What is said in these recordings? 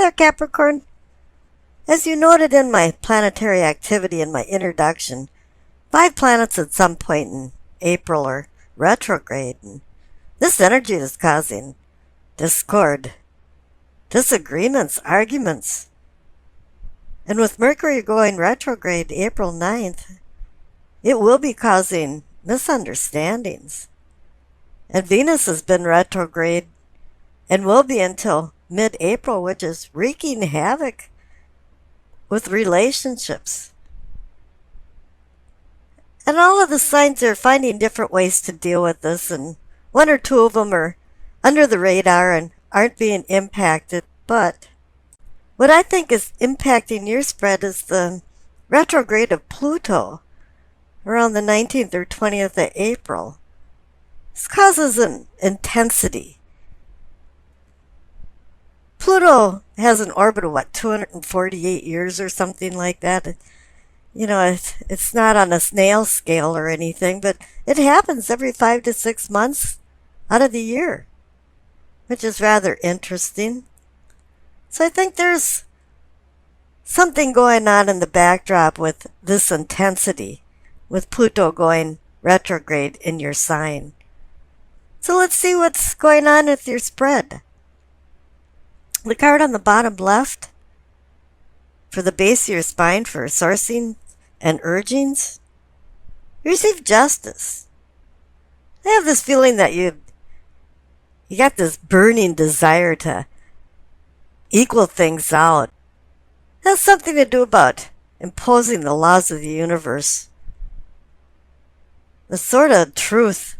there, Capricorn. As you noted in my planetary activity in my introduction, 5 planets at some point in April are retrograde, and this energy is causing discord, disagreements, arguments. And with Mercury going retrograde April 9th, it will be causing misunderstandings. And Venus has been retrograde and will be until mid-April, which is wreaking havoc with relationships. And all of the signs are finding different ways to deal with this, and 1 or 2 of them are under the radar and aren't being impacted. But what I think is impacting your spread is the retrograde of Pluto around the 19th or 20th of April. This causes an intensity. Pluto has an orbit of, 248 years or something like that. It's not on a snail scale or anything, but it happens every 5 to 6 months out of the year, which is rather interesting. So I think there's something going on in the backdrop with this intensity, with Pluto going retrograde in your sign. So let's see what's going on with your spread. The card on the bottom left for the base of your spine for sourcing and urgings, you receive justice. I have this feeling that you got this burning desire to equal things out. It has something to do about imposing the laws of the universe. The sword of truth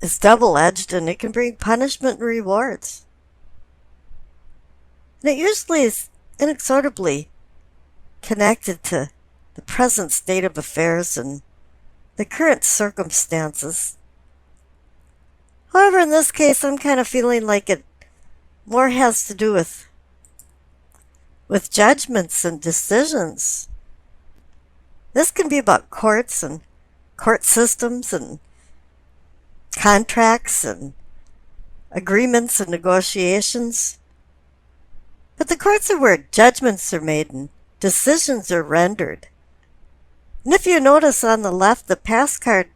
is double-edged, and it can bring punishment and rewards. And it usually is inexorably connected to the present state of affairs and the current circumstances. However, in this case, I'm kind of feeling like it more has to do with judgments and decisions. This can be about courts and court systems and contracts and agreements and negotiations. But the courts are where judgments are made and decisions are rendered. And if you notice on the left, the past card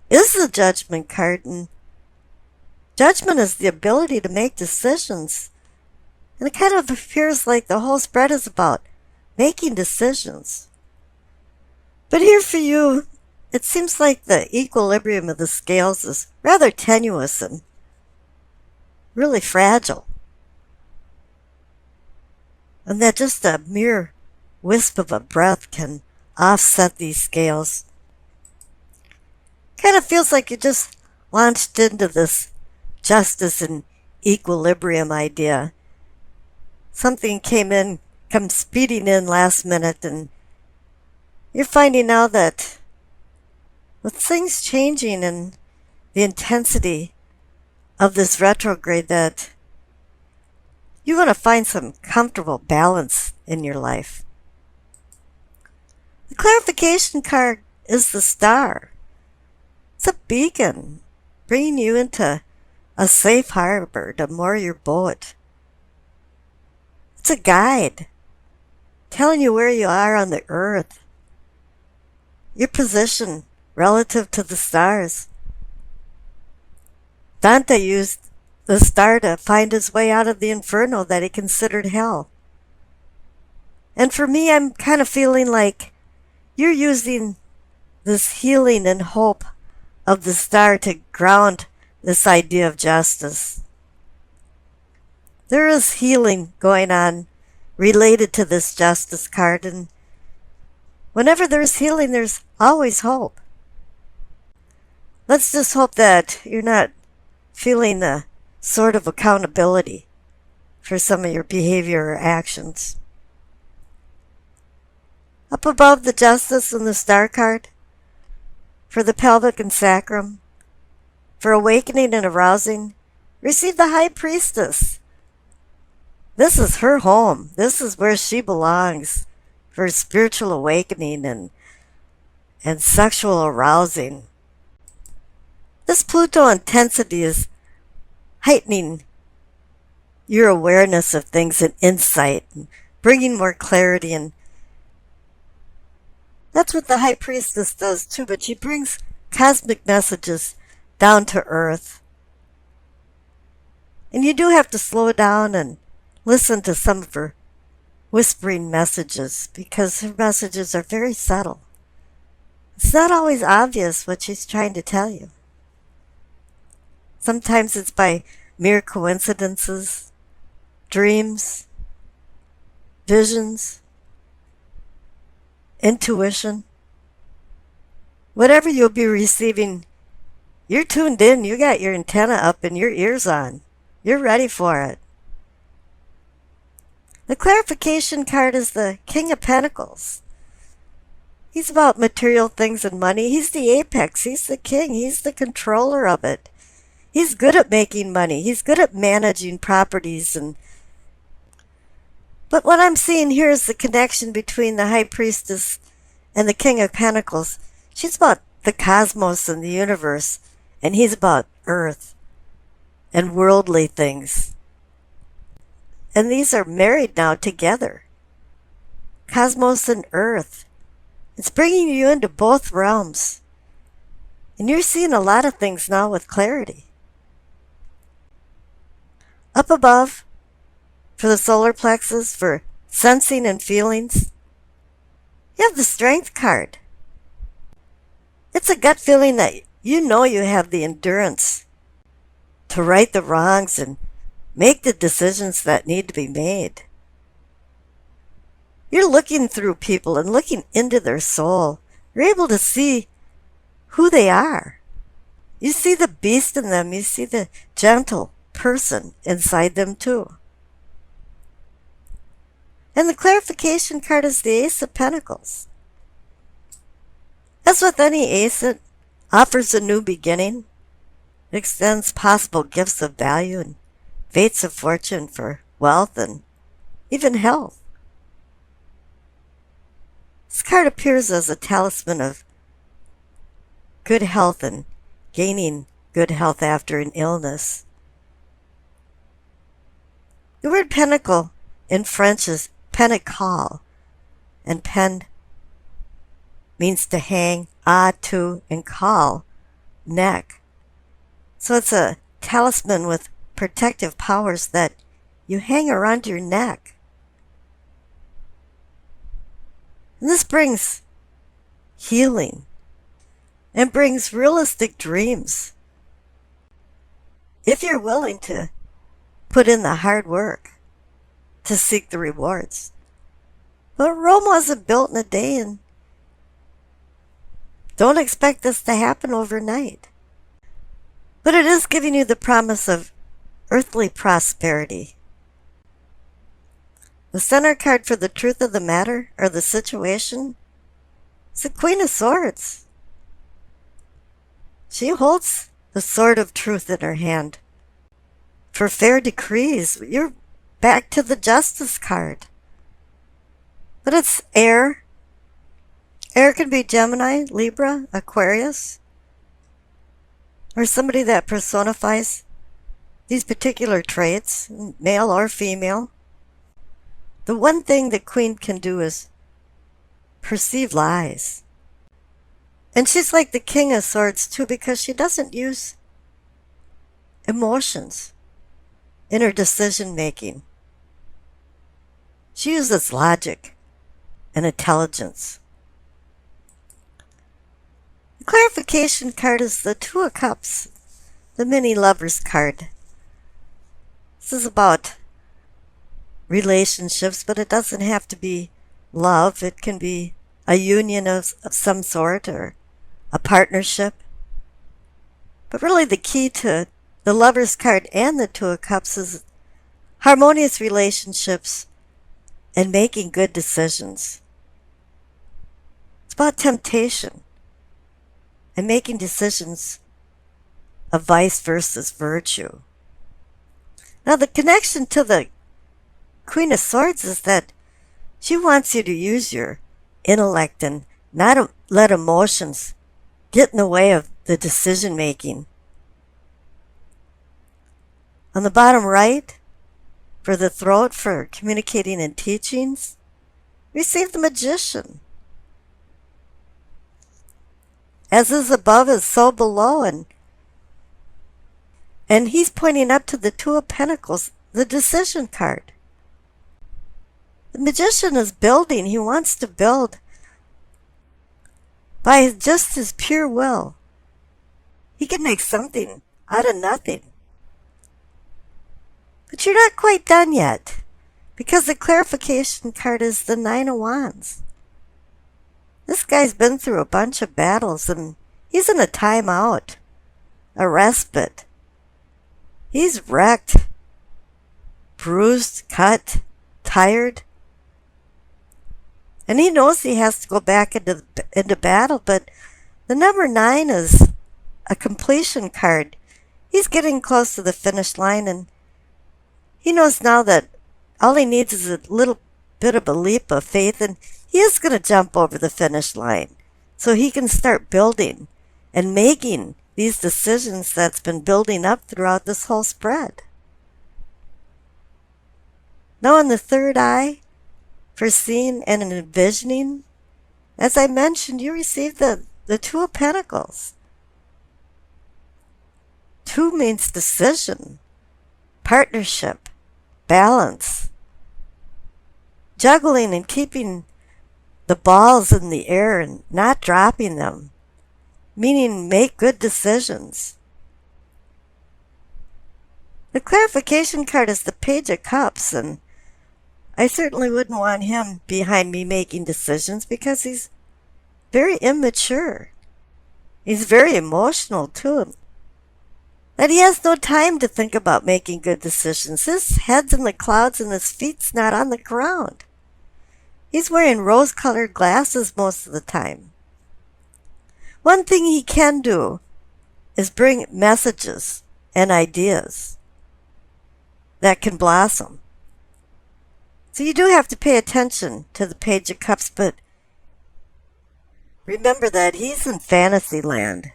is the judgment card, and judgment is the ability to make decisions. And it kind of appears like the whole spread is about making decisions. But here for you, it seems like the equilibrium of the scales is rather tenuous and really fragile. And that just a mere wisp of a breath can offset these scales. Kind of feels like you just launched into this justice and equilibrium idea. Something come speeding in last minute, and you're finding now that with things changing and the intensity of this retrograde, that you want to find some comfortable balance in your life. The clarification card is the star. It's a beacon bringing you into a safe harbor to moor your boat. It's a guide telling you where you are on the earth, your position relative to the stars. Dante used the star to find his way out of the inferno that he considered hell. And for me, I'm kind of feeling like you're using this healing and hope of the star to ground this idea of justice. There is healing going on related to this justice card, and whenever there's healing, there's always hope. Let's just hope that you're not feeling the sort of accountability for some of your behavior or actions. Up above the Justice and the Star card, for the pelvic and sacrum, for awakening and arousing, receive the High Priestess. This is her home. This is where she belongs for spiritual awakening and sexual arousing. This Pluto intensity is heightening your awareness of things and insight and bringing more clarity. And that's what the High Priestess does too, but she brings cosmic messages down to earth. And you do have to slow down and listen to some of her whispering messages, because her messages are very subtle. It's not always obvious what she's trying to tell you. Sometimes it's by mere coincidences, dreams, visions, intuition. Whatever you'll be receiving, you're tuned in, you got your antenna up and your ears on. You're ready for it. The clarification card is the King of Pentacles. He's about material things and money. He's the apex. He's the king. He's the controller of it. He's good at making money. He's good at managing properties. But what I'm seeing here is the connection between the High Priestess and the King of Pentacles. She's about the cosmos and the universe, and he's about earth and worldly things. And these are married now together. Cosmos and earth. It's bringing you into both realms. And you're seeing a lot of things now with clarity. Up above, for the solar plexus, for sensing and feelings, you have the Strength card. It's a gut feeling that you know you have the endurance to right the wrongs and make the decisions that need to be made. You're looking through people and looking into their soul. You're able to see who they are. You see the beast in them. You see the gentle person inside them too. And the clarification card is the Ace of Pentacles. As with any ace, it offers a new beginning. It extends possible gifts of value and fates of fortune for wealth and even health. This card appears as a talisman of good health and gaining good health after an illness. The word pentacle in French is pentacle, and pen means to hang, to, and call, neck. So it's a talisman with protective powers that you hang around your neck. And this brings healing and brings realistic dreams. If you're willing to put in the hard work to seek the rewards. But Rome wasn't built in a day, and don't expect this to happen overnight. But it is giving you the promise of earthly prosperity. The center card for the truth of the matter, or the situation, is the Queen of Swords. She holds the sword of truth in her hand. For fair decrees, you're back to the Justice card. But it's air. Air can be Gemini, Libra, Aquarius, or somebody that personifies these particular traits, male or female. The one thing the Queen can do is perceive lies. And she's like the King of Swords too, because she doesn't use emotions in her decision making. She uses logic and intelligence. The clarification card is the Two of Cups, the mini lovers card. This is about relationships, but it doesn't have to be love. It can be a union of some sort or a partnership. But really the key to the Lovers card and the Two of Cups is harmonious relationships and making good decisions. It's about temptation and making decisions of vice versus virtue. Now the connection to the Queen of Swords is that she wants you to use your intellect and not let emotions get in the way of the decision making. On the bottom right, For the throat, for communicating and teachings, receive the Magician. As is above is so below, and he's pointing up to the Two of Pentacles, the Decision card. The Magician is building. He wants to build by just his pure will. He can make something out of nothing. But you're not quite done yet, because the clarification card is the Nine of Wands. This guy's been through a bunch of battles, and he's in a timeout, a respite. He's wrecked, bruised, cut, tired. And he knows he has to go back into battle, but the number 9 is a completion card. He's getting close to the finish line, and he knows now that all he needs is a little bit of a leap of faith, and he is going to jump over the finish line so he can start building and making these decisions that's been building up throughout this whole spread. Now in the third eye, for seeing and envisioning, as I mentioned, you receive the Two of Pentacles. 2 means decision, partnership, balance, juggling and keeping the balls in the air and not dropping them, meaning make good decisions. The clarification card is the Page of Cups, and I certainly wouldn't want him behind me making decisions because he's very immature. He's very emotional too. That he has no time to think about making good decisions. His head's in the clouds and his feet's not on the ground. He's wearing rose-colored glasses most of the time. One thing he can do is bring messages and ideas that can blossom. So you do have to pay attention to the Page of Cups, but remember that he's in fantasy land.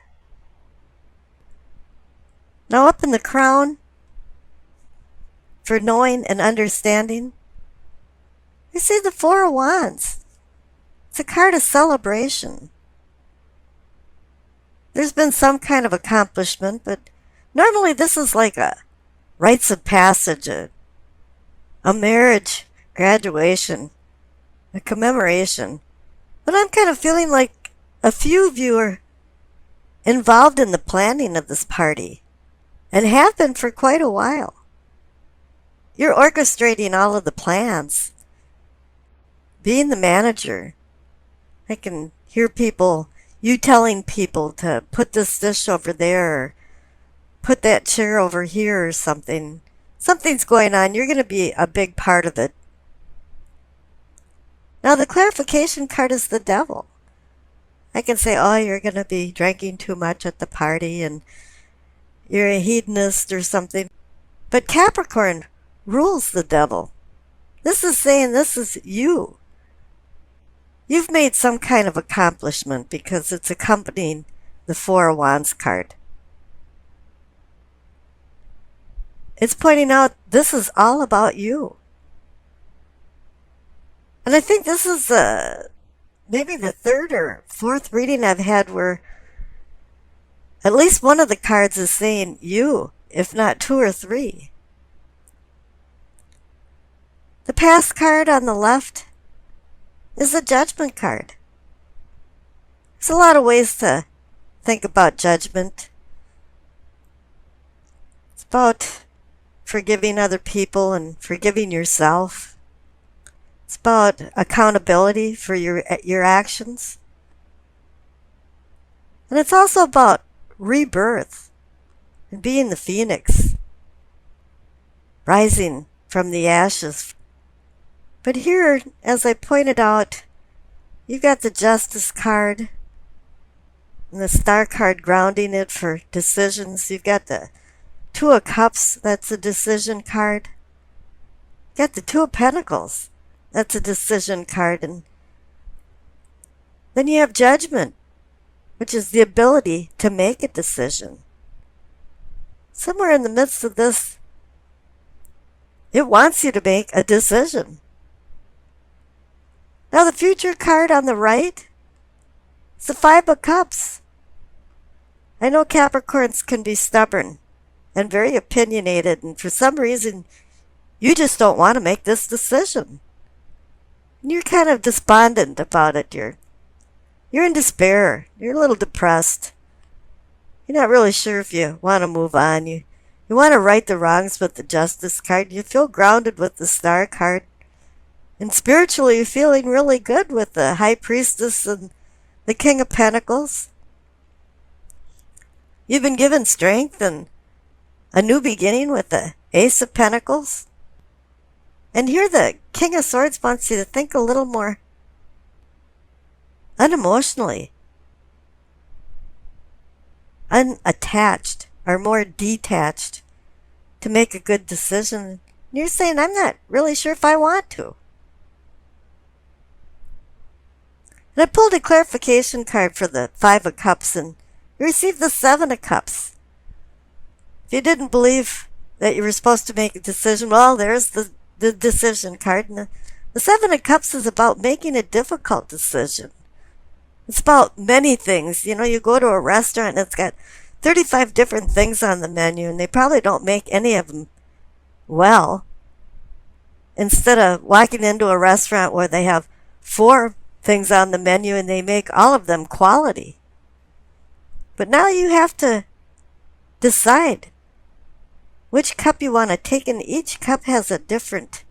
Now up in the crown, for knowing and understanding, you see the Four of Wands. It's a card of celebration. There's been some kind of accomplishment, but normally this is like a rites of passage, a marriage, graduation, a commemoration. But I'm kind of feeling like a few of you are involved in the planning of this party and have been for quite a while. You're orchestrating all of the plans, being the manager. I can hear you telling people to put this dish over there, or put that chair over here or something. Something's going on. You're going to be a big part of it. Now the clarification card is the Devil. I can say, oh, you're going to be drinking too much at the party and you're a hedonist or something. But Capricorn rules the Devil. This is saying this is you. You've made some kind of accomplishment because it's accompanying the Four of Wands card. It's pointing out this is all about you. And I think this is maybe the third or fourth reading I've had where at least one of the cards is saying you, if not 2 or 3. The Past card on the left is the Judgment card. There's a lot of ways to think about judgment. It's about forgiving other people and forgiving yourself. It's about accountability for your actions. And it's also about rebirth and being the phoenix, rising from the ashes. But here, as I pointed out, you've got the Justice card and the Star card grounding it for decisions. You've got the Two of Cups, that's a decision card. You've got the Two of Pentacles, that's a decision card. And then you have Judgment, which is the ability to make a decision. Somewhere in the midst of this It wants you to make a decision. Now the future card on the right is the Five of Cups. I know Capricorns can be stubborn and very opinionated, and for some reason you just don't want to make this decision. And you're kind of despondent about it. You're in despair. You're a little depressed. You're not really sure if you want to move on. You want to right the wrongs with the Justice card. You feel grounded with the Star card. And spiritually, you're feeling really good with the High Priestess and the King of Pentacles. You've been given strength and a new beginning with the Ace of Pentacles. And here the King of Swords wants you to think a little more unemotionally, unattached, or more detached to make a good decision. And you're saying, I'm not really sure if I want to. And I pulled a clarification card for the Five of Cups, and you received the Seven of Cups. If you didn't believe that you were supposed to make a decision, well, there's the decision card. And the Seven of Cups is about making a difficult decision. It's about many things. You know, you go to a restaurant and it's got 35 different things on the menu, and they probably don't make any of them well. Instead of walking into a restaurant where they have 4 things on the menu and they make all of them quality. But now you have to decide which cup you want to take, and each cup has a different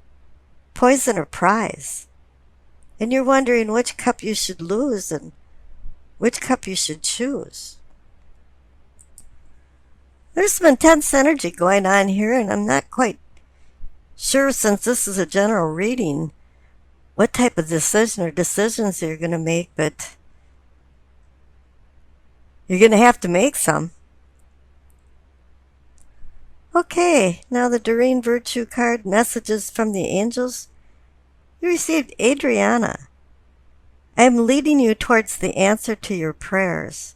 poison or prize. And you're wondering which cup you should lose and which cup you should choose. There's some intense energy going on here, and I'm not quite sure, since this is a general reading, what type of decision or decisions you're going to make, but you're going to have to make some. Okay, now the Doreen Virtue card, messages from the angels. You received Adriana. I am leading you towards the answer to your prayers.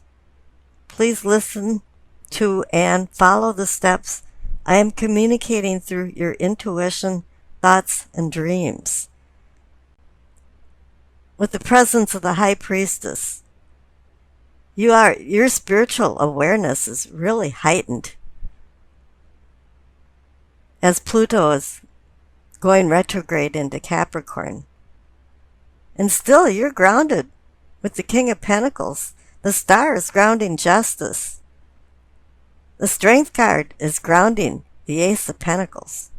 Please listen to and follow the steps. I am communicating through your intuition, thoughts, and dreams. With the presence of the High Priestess, your spiritual awareness is really heightened as Pluto is going retrograde into Capricorn. And still you're grounded with the King of Pentacles. The Star is grounding justice. The Strength card is grounding the Ace of Pentacles.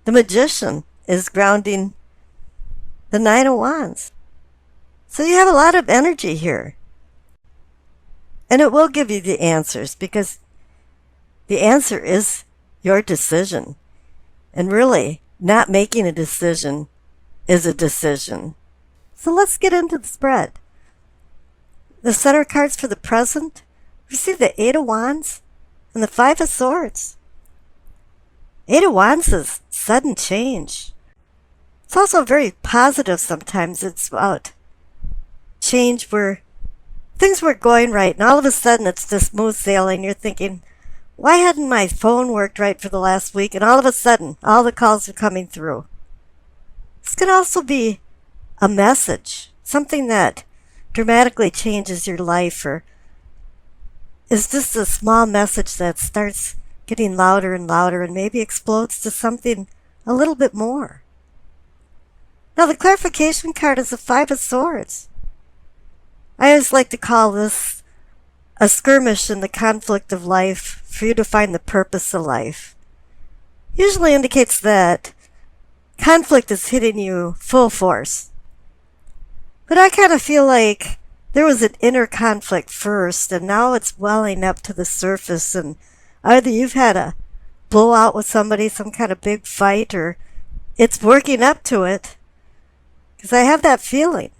The Magician is grounding the Nine of Wands. So you have a lot of energy here. And it will give you the answers, because the answer is your decision. And really, not making a decision is a decision. So let's get into the spread. The center cards for the present, we see the Eight of Wands and the Five of Swords. Eight of Wands is sudden change. It's also very positive sometimes. It's about change where things weren't going right, and all of a sudden it's just smooth sailing. You're thinking, why hadn't my phone worked right for the last week? And all of a sudden, all the calls are coming through. This can also be a message, something that dramatically changes your life, or is just a small message that starts getting louder and louder and maybe explodes to something a little bit more. Now the clarification card is the Five of Swords. I always like to call this a skirmish in the conflict of life for you to find the purpose of life. Usually indicates that conflict is hitting you full force. But I kind of feel like there was an inner conflict first, and now it's welling up to the surface, and either you've had a blowout with somebody, some kind of big fight, or it's working up to it, because I have that feeling.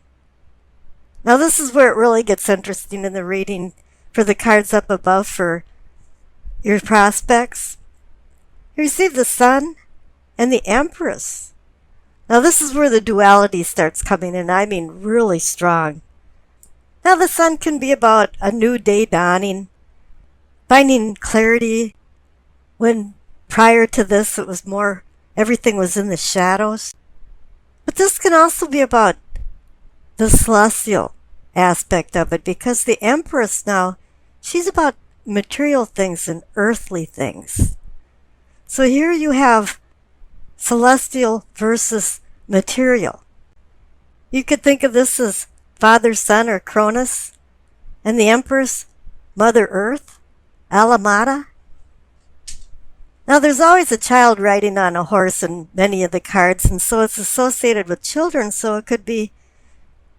Now this is where it really gets interesting in the reading for the cards up above for your prospects. You receive the Sun and the Empress. Now this is where the duality starts coming in. I mean really strong. Now the Sun can be about a new day dawning, finding clarity when Prior to this, it was more, everything was in the shadows. But this can also be about the celestial aspect of it, because the Empress now, she's about material things and earthly things. So here you have celestial versus material. You could think of this as Father, Son, or Cronus, and the Empress, Mother Earth, Alamada. Now there's always a child riding on a horse in many of the cards, and so it's associated with children, so it could be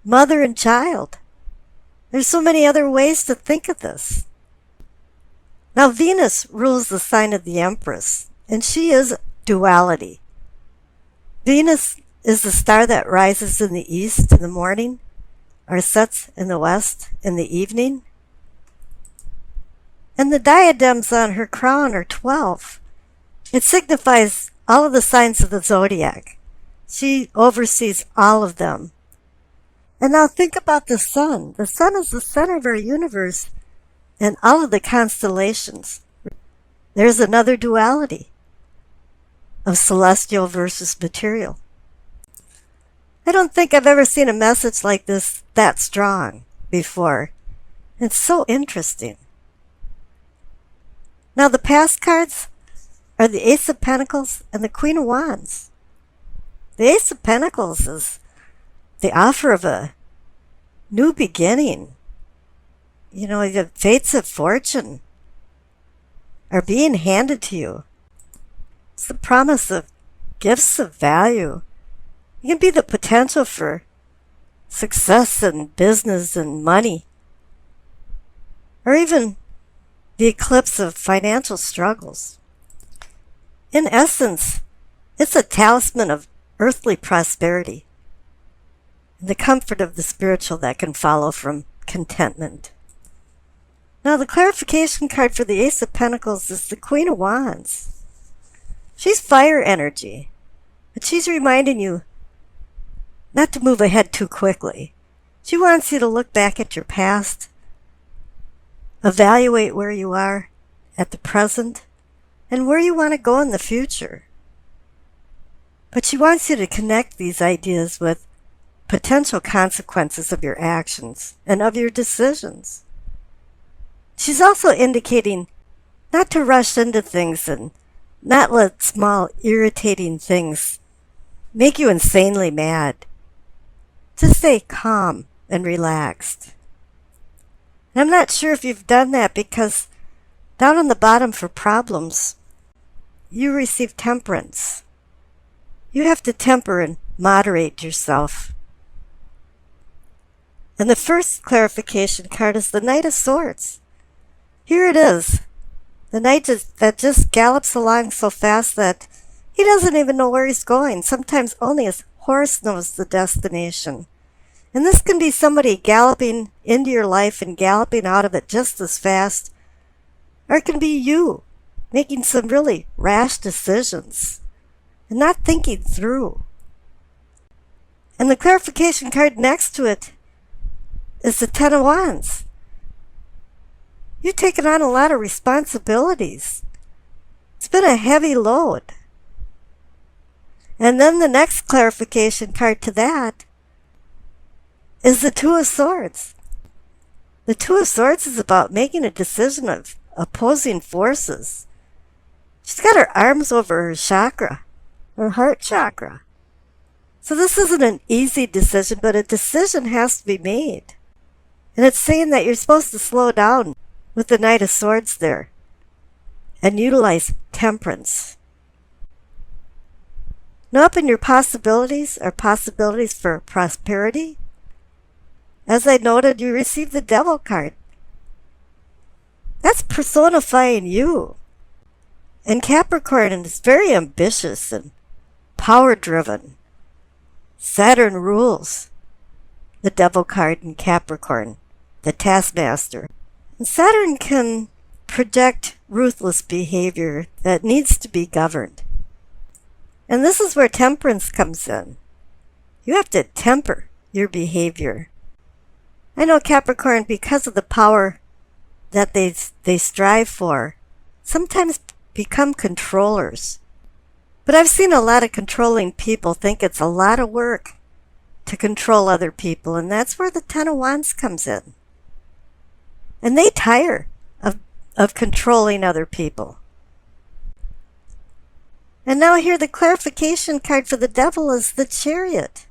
mother and child. There's so many other ways to think of this. Now Venus rules the sign of the Empress, and she is duality. Venus is the star that rises in the east in the morning, or sets in the west in the evening. And the diadems on her crown are 12. It signifies all of the signs of the zodiac. She oversees all of them. And now think about the sun. The sun is the center of our universe and all of the constellations. There's another duality of celestial versus material. I don't think I've ever seen a message like this that strong before. It's so interesting. Now the past cards are the Ace of Pentacles and the Queen of Wands. The Ace of Pentacles is the offer of a new beginning. You know, the fates of fortune are being handed to you. It's the promise of gifts of value. It can be the potential for success in business and money, or even the eclipse of financial struggles. In essence, it's a talisman of earthly prosperity and the comfort of the spiritual that can follow from contentment. Now, the clarification card for the Ace of Pentacles is the Queen of Wands. She's fire energy, but she's reminding you not to move ahead too quickly. She wants you to look back at your past, evaluate where you are at the present, and where you want to go in the future. But she wants you to connect these ideas with potential consequences of your actions and of your decisions. She's also indicating not to rush into things and not let small irritating things make you insanely mad. To stay calm and relaxed. And I'm not sure if you've done that, because down on the bottom for problems, you receive temperance. You have to temper and moderate yourself. And the first clarification card is the Knight of Swords. Here it is. The knight that just gallops along so fast that he doesn't even know where he's going. Sometimes only his horse knows the destination. And this can be somebody galloping into your life and galloping out of it just as fast. Or it can be you making some really rash decisions and not thinking through. And the clarification card next to it is the Ten of Wands. You've taken on a lot of responsibilities. It's been a heavy load. And then the next clarification card to that is the Two of Swords. The Two of Swords is about making a decision of opposing forces. She's got her arms over her chakra, her heart chakra. So this isn't an easy decision, but a decision has to be made. And it's saying that you're supposed to slow down with the Knight of Swords there and utilize temperance. Now up in your possibilities are possibilities for prosperity. As I noted, you received the Devil card. That's personifying you. And Capricorn is very ambitious and power-driven. Saturn rules the Devil card in Capricorn, the taskmaster. And Saturn can project ruthless behavior that needs to be governed. And this is where temperance comes in. You have to temper your behavior. I know Capricorn, because of the power that they strive for, sometimes become controllers. But I've seen a lot of controlling people think it's a lot of work to control other people, and that's where the Ten of Wands comes in. And they tire of controlling other people. And now here the clarification card for the devil is the Chariot.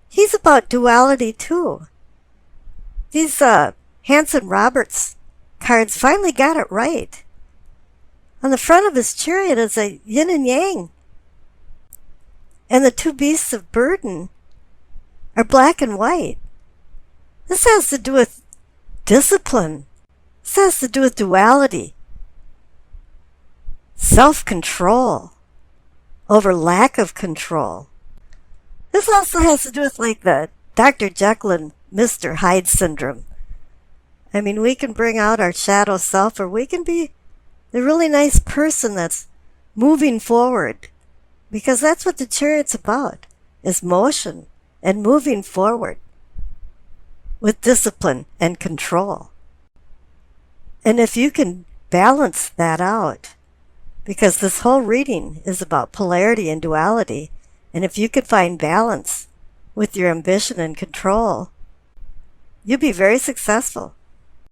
He's about duality too. These Hanson Roberts cards finally got it right. On the front of his chariot is a yin and yang. And the two beasts of burden are black and white. This has to do with discipline. This has to do with duality. Self-control over lack of control. This also has to do with like the Dr. Jekyll and Mr. Hyde syndrome. I mean, we can bring out our shadow self, or we can be the really nice person that's moving forward. Because that's what the Chariot's about, is motion and moving forward with discipline and control. And if you can balance that out, because this whole reading is about polarity and duality, and if you could find balance with your ambition and control, you'll be very successful.